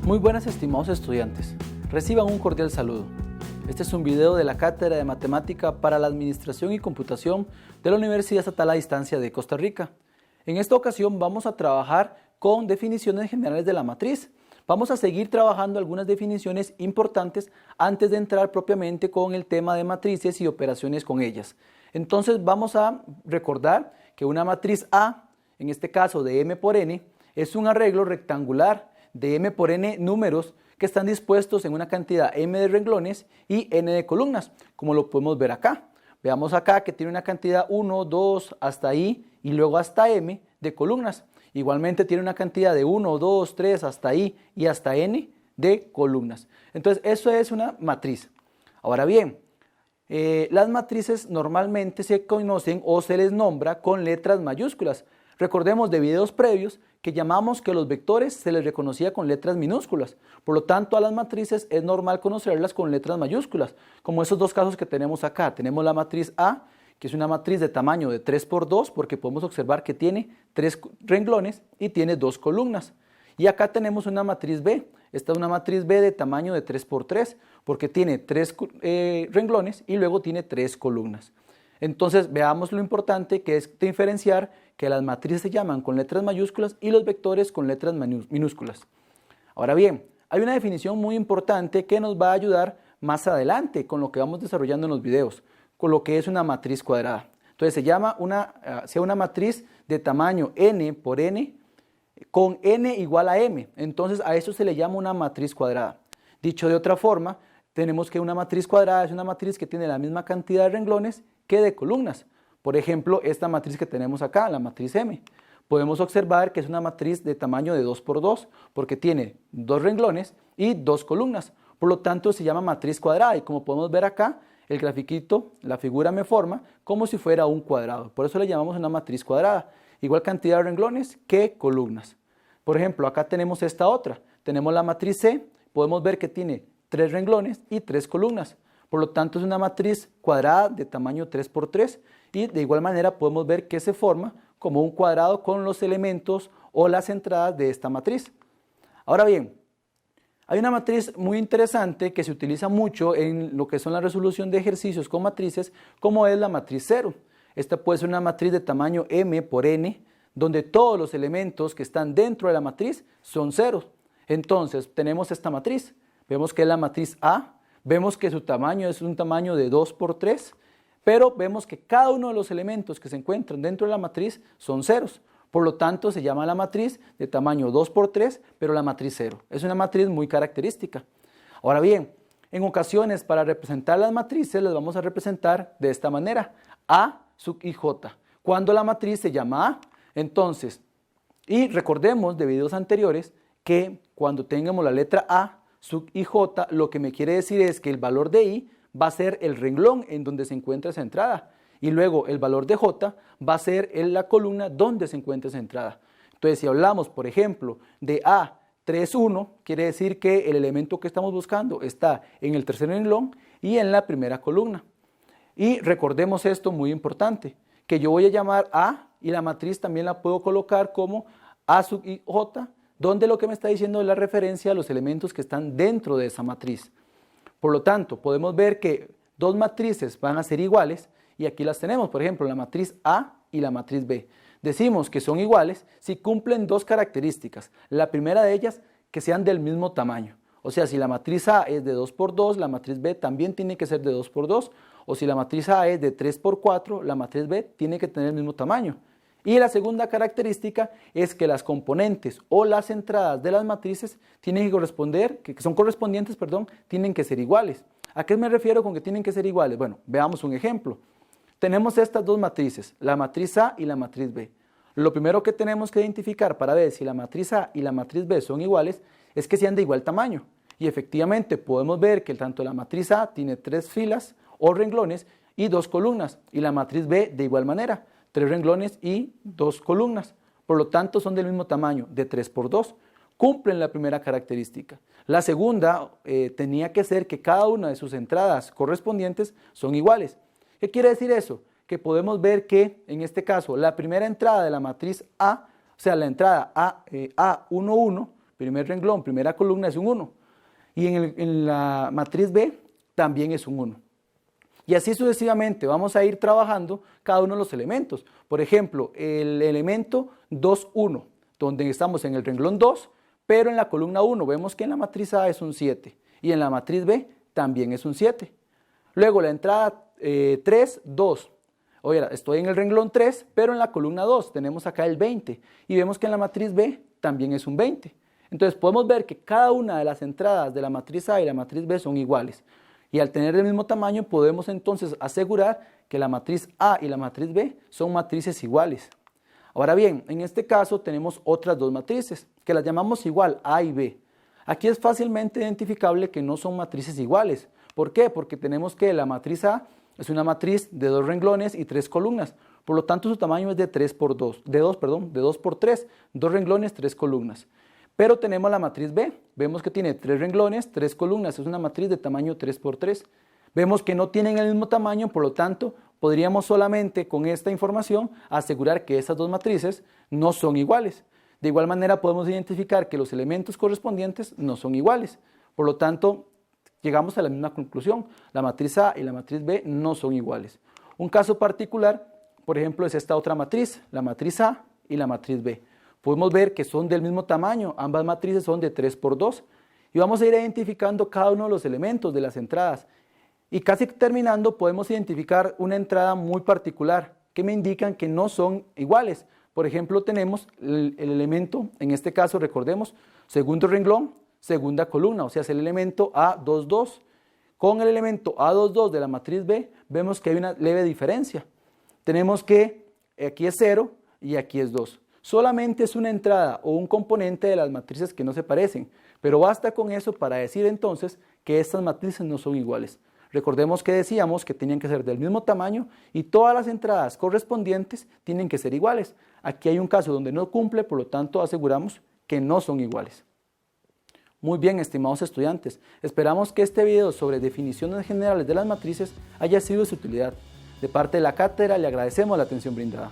Muy buenas, estimados estudiantes. Reciban un cordial saludo. Este es un video de la Cátedra de Matemática para la Administración y Computación de la Universidad Estatal a Distancia de Costa Rica. En esta ocasión vamos a trabajar con definiciones generales de la matriz. Vamos a seguir trabajando algunas definiciones importantes antes de entrar propiamente con el tema de matrices y operaciones con ellas. Entonces vamos a recordar que una matriz A, en este caso de M por N, es un arreglo rectangular de M por N números que están dispuestos en una cantidad M de renglones y N de columnas, como lo podemos ver acá. Veamos acá que tiene una cantidad 1, 2, hasta I y luego hasta M de columnas. Igualmente tiene una cantidad de 1, 2, 3, hasta I y hasta N de columnas. Entonces eso es una matriz. Ahora bien, las matrices normalmente se conocen o se les nombra con letras mayúsculas. Recordemos de videos previos que llamamos que los vectores se les reconocía con letras minúsculas. Por lo tanto, a las matrices es normal conocerlas con letras mayúsculas, como esos dos casos que tenemos acá. Tenemos la matriz A, que es una matriz de tamaño de 3 por 2, porque podemos observar que tiene 3 renglones y tiene 2 columnas. Y acá tenemos una matriz B. Esta es una matriz B de tamaño de 3 por 3, porque tiene 3 renglones y luego tiene 3 columnas. Entonces veamos lo importante que es diferenciar que las matrices se llaman con letras mayúsculas y los vectores con letras minúsculas. Ahora bien, hay una definición muy importante que nos va a ayudar más adelante con lo que vamos desarrollando en los videos, con lo que es una matriz cuadrada. Entonces se llama una matriz de tamaño n por n con n igual a m. Entonces a eso se le llama una matriz cuadrada. Dicho de otra forma, tenemos que una matriz cuadrada es una matriz que tiene la misma cantidad de renglones que de columnas. Por ejemplo, esta matriz que tenemos acá, la matriz M. Podemos observar que es una matriz de tamaño de 2 por 2, porque tiene 2 renglones y 2 columnas. Por lo tanto, se llama matriz cuadrada y como podemos ver acá, el grafiquito, la figura me forma como si fuera un cuadrado. Por eso le llamamos una matriz cuadrada. Igual cantidad de renglones que columnas. Por ejemplo, acá tenemos esta otra. Tenemos la matriz C, podemos ver que tiene 3 renglones y 3 columnas. Por lo tanto, es una matriz cuadrada de tamaño 3 por 3 y de igual manera podemos ver que se forma como un cuadrado con los elementos o las entradas de esta matriz. Ahora bien, hay una matriz muy interesante que se utiliza mucho en lo que son la resolución de ejercicios con matrices, como es la matriz 0. Esta puede ser una matriz de tamaño M por N, donde todos los elementos que están dentro de la matriz son ceros. Entonces, tenemos esta matriz. Vemos que es la matriz A. Vemos que su tamaño es un tamaño de 2 por 3, pero vemos que cada uno de los elementos que se encuentran dentro de la matriz son ceros. Por lo tanto, se llama la matriz de tamaño 2 por 3, pero la matriz 0. Es una matriz muy característica. Ahora bien, en ocasiones para representar las matrices las vamos a representar de esta manera. A sub ij, cuando la matriz se llama A. Entonces, y recordemos de videos anteriores que cuando tengamos la letra A sub ij, lo que me quiere decir es que el valor de I va a ser el renglón en donde se encuentra esa entrada y luego el valor de J va a ser en la columna donde se encuentra esa entrada. Entonces, si hablamos, por ejemplo, de A31, quiere decir que el elemento que estamos buscando está en el tercer renglón y en la primera columna. Y recordemos esto muy importante, que yo voy a llamar A y la matriz también la puedo colocar como A sub ij, donde lo que me está diciendo es la referencia a los elementos que están dentro de esa matriz. Por lo tanto, podemos ver que dos matrices van a ser iguales y aquí las tenemos, por ejemplo, la matriz A y la matriz B. Decimos que son iguales si cumplen dos características. La primera de ellas, que sean del mismo tamaño. O sea, si la matriz A es de 2 por 2, la matriz B también tiene que ser de 2 por 2. O si la matriz A es de 3 por 4, la matriz B tiene que tener el mismo tamaño. Y la segunda característica es que las componentes o las entradas de las matrices tienen que corresponder, tienen que ser iguales. ¿A qué me refiero con que tienen que ser iguales? Bueno, veamos un ejemplo. Tenemos estas dos matrices, la matriz A y la matriz B. Lo primero que tenemos que identificar para ver si la matriz A y la matriz B son iguales es que sean de igual tamaño. Y efectivamente podemos ver que tanto la matriz A tiene 3 filas o renglones y 2 columnas y la matriz B de igual manera. 3 renglones y 2 columnas. Por lo tanto, son del mismo tamaño, de 3 por 2. Cumplen la primera característica. La segunda tenía que ser que cada una de sus entradas correspondientes son iguales. ¿Qué quiere decir eso? Que podemos ver que, en este caso, la primera entrada de la matriz A, o sea, la entrada A11, primer renglón, primera columna es un 1. Y en la matriz B también es un 1. Y así sucesivamente vamos a ir trabajando cada uno de los elementos. Por ejemplo, el elemento 2, 1, donde estamos en el renglón 2, pero en la columna 1 vemos que en la matriz A es un 7 y en la matriz B también es un 7. Luego la entrada 3, 2. Oye, estoy en el renglón 3, pero en la columna 2 tenemos acá el 20 y vemos que en la matriz B también es un 20. Entonces podemos ver que cada una de las entradas de la matriz A y la matriz B son iguales. Y al tener el mismo tamaño podemos entonces asegurar que la matriz A y la matriz B son matrices iguales. Ahora bien, en este caso tenemos otras dos matrices que las llamamos igual, A y B. Aquí es fácilmente identificable que no son matrices iguales. ¿Por qué? Porque tenemos que la matriz A es una matriz de 2 renglones y 3 columnas. Por lo tanto, su tamaño es de 2 por 3, 2 renglones, 3 columnas. Pero tenemos la matriz B, vemos que tiene 3 renglones, 3 columnas, es una matriz de tamaño 3 por 3. Vemos que no tienen el mismo tamaño, por lo tanto, podríamos solamente con esta información asegurar que esas dos matrices no son iguales. De igual manera podemos identificar que los elementos correspondientes no son iguales. Por lo tanto, llegamos a la misma conclusión. La matriz A y la matriz B no son iguales. Un caso particular, por ejemplo, es esta otra matriz, la matriz A y la matriz B. Podemos ver que son del mismo tamaño, ambas matrices son de 3 por 2. Y vamos a ir identificando cada uno de los elementos de las entradas. Y casi terminando podemos identificar una entrada muy particular que me indican que no son iguales. Por ejemplo, tenemos el elemento, en este caso recordemos, segundo renglón, segunda columna, o sea, es el elemento A22. Con el elemento A22 de la matriz B vemos que hay una leve diferencia. Tenemos que aquí es 0 y aquí es 2. Solamente es una entrada o un componente de las matrices que no se parecen, pero basta con eso para decir entonces que estas matrices no son iguales. Recordemos que decíamos que tenían que ser del mismo tamaño y todas las entradas correspondientes tienen que ser iguales. Aquí hay un caso donde no cumple, por lo tanto aseguramos que no son iguales. Muy bien, estimados estudiantes, esperamos que este video sobre definiciones generales de las matrices haya sido de su utilidad. De parte de la cátedra le agradecemos la atención brindada.